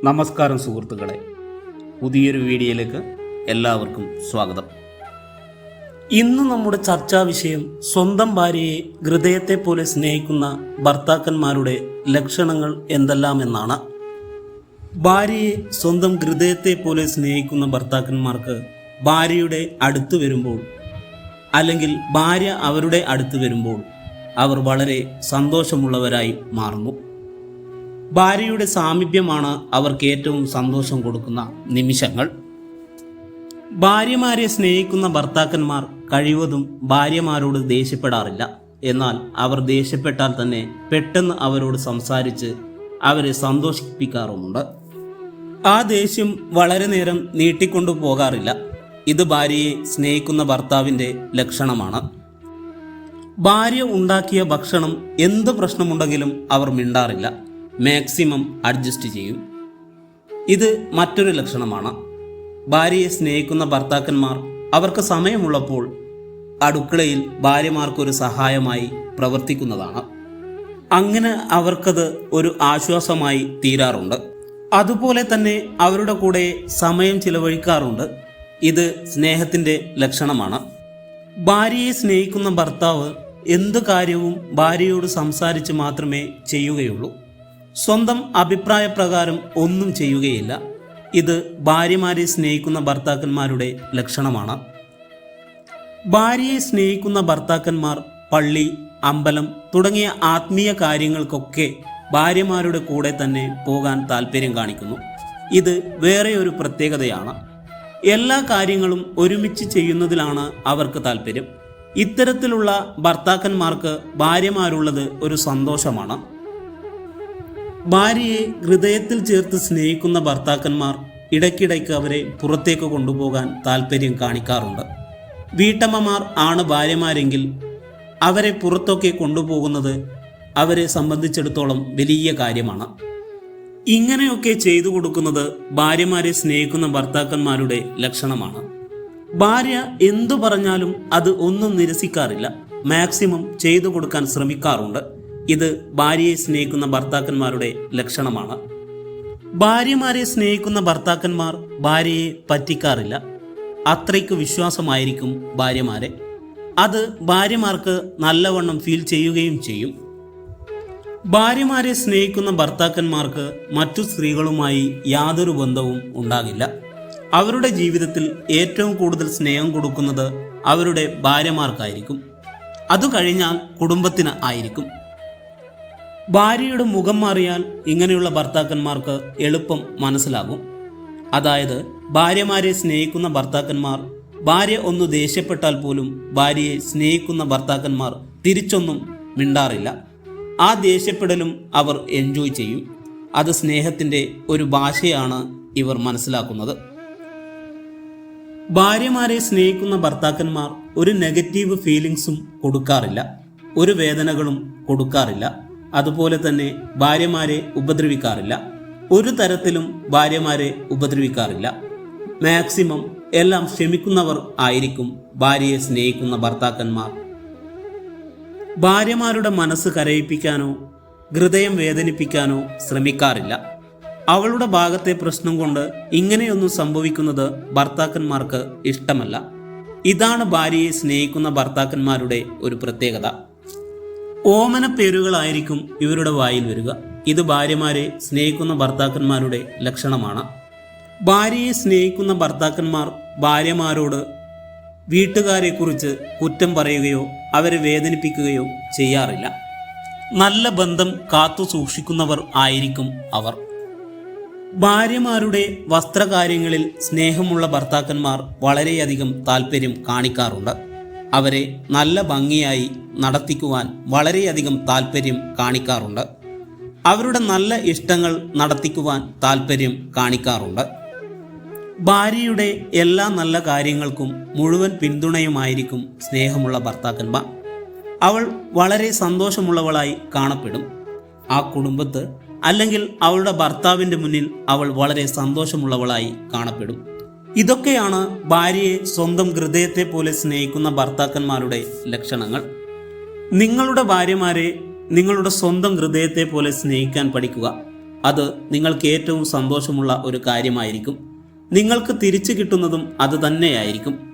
നമസ്കാരം സുഹൃത്തുക്കളെ, പുതിയൊരു വീഡിയോയിലേക്ക് എല്ലാവർക്കും സ്വാഗതം. ഇന്ന് നമ്മുടെ ചർച്ചാ വിഷയം സ്വന്തം ഭാര്യയെ ഹൃദയത്തെ പോലെ സ്നേഹിക്കുന്ന ഭർത്താക്കന്മാരുടെ ലക്ഷണങ്ങൾ എന്തെല്ലാമെന്നാണ്. ഭാര്യയെ സ്വന്തം ഹൃദയത്തെ പോലെ സ്നേഹിക്കുന്ന ഭർത്താക്കന്മാർക്ക് ഭാര്യയുടെ അടുത്ത് വരുമ്പോൾ അല്ലെങ്കിൽ ഭാര്യ അവരുടെ അടുത്ത് വരുമ്പോൾ അവർ വളരെ സന്തോഷമുള്ളവരായി മാറുന്നു. ഭാര്യയുടെ സാമീപ്യമാണ് അവർക്ക് ഏറ്റവും സന്തോഷം കൊടുക്കുന്ന നിമിഷങ്ങൾ. ഭാര്യമാരെ സ്നേഹിക്കുന്ന ഭർത്താക്കന്മാർ കഴിവതും ഭാര്യമാരോട് ദേഷ്യപ്പെടാറില്ല. എന്നാൽ അവർ ദേഷ്യപ്പെട്ടാൽ തന്നെ പെട്ടെന്ന് അവരോട് സംസാരിച്ച് അവരെ സന്തോഷിപ്പിക്കാറുമുണ്ട്. ആ ദേഷ്യം വളരെ നേരം നീട്ടിക്കൊണ്ടു പോകാറില്ല. ഇത് ഭാര്യയെ സ്നേഹിക്കുന്ന ഭർത്താവിൻ്റെ ലക്ഷണമാണ്. ഭാര്യ ഉണ്ടാക്കിയ ഭക്ഷണം എന്ത് പ്രശ്നമുണ്ടെങ്കിലും അവർ മിണ്ടാറില്ല, മാക്സിമം അഡ്ജസ്റ്റ് ചെയ്യും. ഇത് മറ്റൊരു ലക്ഷണമാണ്. ഭാര്യയെ സ്നേഹിക്കുന്ന ഭർത്താക്കന്മാർ അവർക്ക് സമയമുള്ളപ്പോൾ അടുക്കളയിൽ ഭാര്യമാർക്കൊരു സഹായമായി പ്രവർത്തിക്കുന്നതാണ്. അങ്ങനെ അവർക്കത് ഒരു ആശ്വാസമായി തീരാറുണ്ട്. അതുപോലെ തന്നെ അവരുടെ കൂടെ സമയം ചിലവഴിക്കാറുണ്ട്. ഇത് സ്നേഹത്തിൻ്റെ ലക്ഷണമാണ്. ഭാര്യയെ സ്നേഹിക്കുന്ന ഭർത്താവ് എന്ത് കാര്യവും ഭാര്യയോട് സംസാരിച്ച് മാത്രമേ ചെയ്യുകയുള്ളൂ. സ്വന്തം അഭിപ്രായപ്രകാരം ഒന്നും ചെയ്യുകയില്ല. ഇത് ഭാര്യമാരെ സ്നേഹിക്കുന്ന ഭർത്താക്കന്മാരുടെ ലക്ഷണമാണ്. ഭാര്യയെ സ്നേഹിക്കുന്ന ഭർത്താക്കന്മാർ പള്ളി, അമ്പലം തുടങ്ങിയ ആത്മീയ കാര്യങ്ങൾക്കൊക്കെ ഭാര്യമാരുടെ കൂടെ തന്നെ പോകാൻ താല്പര്യം കാണിക്കുന്നു. ഇത് വേറെ ഒരു പ്രത്യേകതയാണ്. എല്ലാ കാര്യങ്ങളും ഒരുമിച്ച് ചെയ്യുന്നതിലാണ് അവർക്ക് താല്പര്യം. ഇത്തരത്തിലുള്ള ഭർത്താക്കന്മാർക്ക് ഭാര്യമാരുള്ളത് ഒരു സന്തോഷമാണ്. ഭാര്യയെ ഹൃദയത്തിൽ ചേർത്ത് സ്നേഹിക്കുന്ന ഭർത്താക്കന്മാർ ഇടയ്ക്കിടയ്ക്ക് അവരെ പുറത്തേക്ക് കൊണ്ടുപോകാൻ താല്പര്യം കാണിക്കാറുണ്ട്. വീട്ടമ്മമാർ ആണ് ഭാര്യമാരെങ്കിൽ അവരെ പുറത്തൊക്കെ കൊണ്ടുപോകുന്നത് അവരെ സംബന്ധിച്ചിടത്തോളം വലിയ കാര്യമാണ്. ഇങ്ങനെയൊക്കെ ചെയ്തു കൊടുക്കുന്നത് ഭാര്യമാരെ സ്നേഹിക്കുന്ന ഭർത്താക്കന്മാരുടെ ലക്ഷണമാണ്. ഭാര്യ എന്തു പറഞ്ഞാലും അത് ഒന്നും നിരസിക്കാറില്ല, മാക്സിമം ചെയ്തു കൊടുക്കാൻ ശ്രമിക്കാറുണ്ട്. ഇത് ഭാര്യയെ സ്നേഹിക്കുന്ന ഭർത്താക്കന്മാരുടെ ലക്ഷണമാണ്. ഭാര്യമാരെ സ്നേഹിക്കുന്ന ഭർത്താക്കന്മാർ ഭാര്യയെ പറ്റിക്കാറില്ല. അത്രയ്ക്ക് വിശ്വാസമായിരിക്കും ഭാര്യമാരെ. അത് ഭാര്യമാർക്ക് നല്ലവണ്ണം ഫീൽ ചെയ്യുകയും ചെയ്യും. ഭാര്യമാരെ സ്നേഹിക്കുന്ന ഭർത്താക്കന്മാർക്ക് മറ്റു സ്ത്രീകളുമായി യാതൊരു ബന്ധവും ഉണ്ടാകില്ല. അവരുടെ ജീവിതത്തിൽ ഏറ്റവും കൂടുതൽ സ്നേഹം കൊടുക്കുന്നത് അവരുടെ ഭാര്യമാർക്കായിരിക്കും. അത് കഴിഞ്ഞാൽ കുടുംബത്തിന് ആയിരിക്കും. ഭാര്യയുടെ മുഖം മാറിയാൽ ഇങ്ങനെയുള്ള ഭർത്താക്കന്മാർക്ക് എളുപ്പം മനസ്സിലാകും. അതായത് ഭാര്യമാരെ സ്നേഹിക്കുന്ന ഭർത്താക്കന്മാർ ഭാര്യ ഒന്ന് ദേഷ്യപ്പെട്ടാൽ പോലും ഭാര്യയെ സ്നേഹിക്കുന്ന ഭർത്താക്കന്മാർ തിരിച്ചൊന്നും മിണ്ടാറില്ല. ആ ദേഷ്യപ്പെടലും അവർ എൻജോയ് ചെയ്യും. അത് സ്നേഹത്തിൻ്റെ ഒരു ഭാഷയാണ് ഇവർ മനസ്സിലാക്കുന്നത്. ഭാര്യമാരെ സ്നേഹിക്കുന്ന ഭർത്താക്കന്മാർ ഒരു നെഗറ്റീവ് ഫീലിങ്സും കൊടുക്കാറില്ല, ഒരു വേദനകളും കൊടുക്കാറില്ല. അതുപോലെ തന്നെ ഭാര്യമാരെ ഉപദ്രവിക്കാറില്ല. ഒരു തരത്തിലും ഭാര്യമാരെ ഉപദ്രവിക്കാറില്ല. മാക്സിമം എല്ലാം ക്ഷമിക്കുന്നവർ ആയിരിക്കും ഭാര്യയെ സ്നേഹിക്കുന്ന ഭർത്താക്കന്മാർ. ഭാര്യമാരുടെ മനസ്സ് കരയിപ്പിക്കാനോ ഹൃദയം വേദനിപ്പിക്കാനോ ശ്രമിക്കാറില്ല. അവളുടെ ഭാഗത്തെ പ്രശ്നം കൊണ്ട് ഇങ്ങനെയൊന്നും സംഭവിക്കുന്നത് ഭർത്താക്കന്മാർക്ക് ഇഷ്ടമല്ല. ഇതാണ് ഭാര്യയെ സ്നേഹിക്കുന്ന ഭർത്താക്കന്മാരുടെ ഒരു പ്രത്യേകത. ഓമന പേരുകളായിരിക്കും ഇവരുടെ വായിൽ വരിക. ഇത് ഭാര്യമാരെ സ്നേഹിക്കുന്ന ഭർത്താക്കന്മാരുടെ ലക്ഷണമാണ്. ഭാര്യയെ സ്നേഹിക്കുന്ന ഭർത്താക്കന്മാർ ഭാര്യമാരോട് വീട്ടുകാരെക്കുറിച്ച് കുറ്റം പറയുകയോ അവരെ വേദനിപ്പിക്കുകയോ ചെയ്യാറില്ല. നല്ല ബന്ധം കാത്തു സൂക്ഷിക്കുന്നവർ ആയിരിക്കും അവർ. ഭാര്യമാരുടെ വസ്ത്രകാര്യങ്ങളിൽ സ്നേഹമുള്ള ഭർത്താക്കന്മാർ വളരെയധികം താല്പര്യം കാണിക്കാറുണ്ട്. അവരെ നല്ല ഭംഗിയായി നടത്തിക്കുവാൻ വളരെയധികം താല്പര്യം കാണിക്കാറുണ്ട്. അവരുടെ നല്ല ഇഷ്ടങ്ങൾ നടത്തിക്കുവാൻ താല്പര്യം കാണിക്കാറുണ്ട്. ഭാര്യയുടെ എല്ലാ നല്ല കാര്യങ്ങൾക്കും മുഴുവൻ പിന്തുണയുമായിരിക്കും സ്നേഹമുള്ള ഭർത്താക്കന്മാർ. അവൾ വളരെ സന്തോഷമുള്ളവളായി കാണപ്പെടും. ആ കുടുംബത്ത് അല്ലെങ്കിൽ അവളുടെ ഭർത്താവിൻ്റെ മുന്നിൽ അവൾ വളരെ സന്തോഷമുള്ളവളായി കാണപ്പെടും. ഇതൊക്കെയാണ് ഭാര്യയെ സ്വന്തം ഹൃദയത്തെ പോലെ സ്നേഹിക്കുന്ന ഭർത്താക്കന്മാരുടെ ലക്ഷണങ്ങൾ. നിങ്ങളുടെ ഭാര്യമാരെ നിങ്ങളുടെ സ്വന്തം ഹൃദയത്തെ പോലെ സ്നേഹിക്കാൻ പഠിക്കുക. അത് നിങ്ങൾക്ക് ഏറ്റവും സന്തോഷമുള്ള ഒരു കാര്യമായിരിക്കും. നിങ്ങൾക്ക് തിരിച്ചു കിട്ടുന്നതും അത് തന്നെയായിരിക്കും.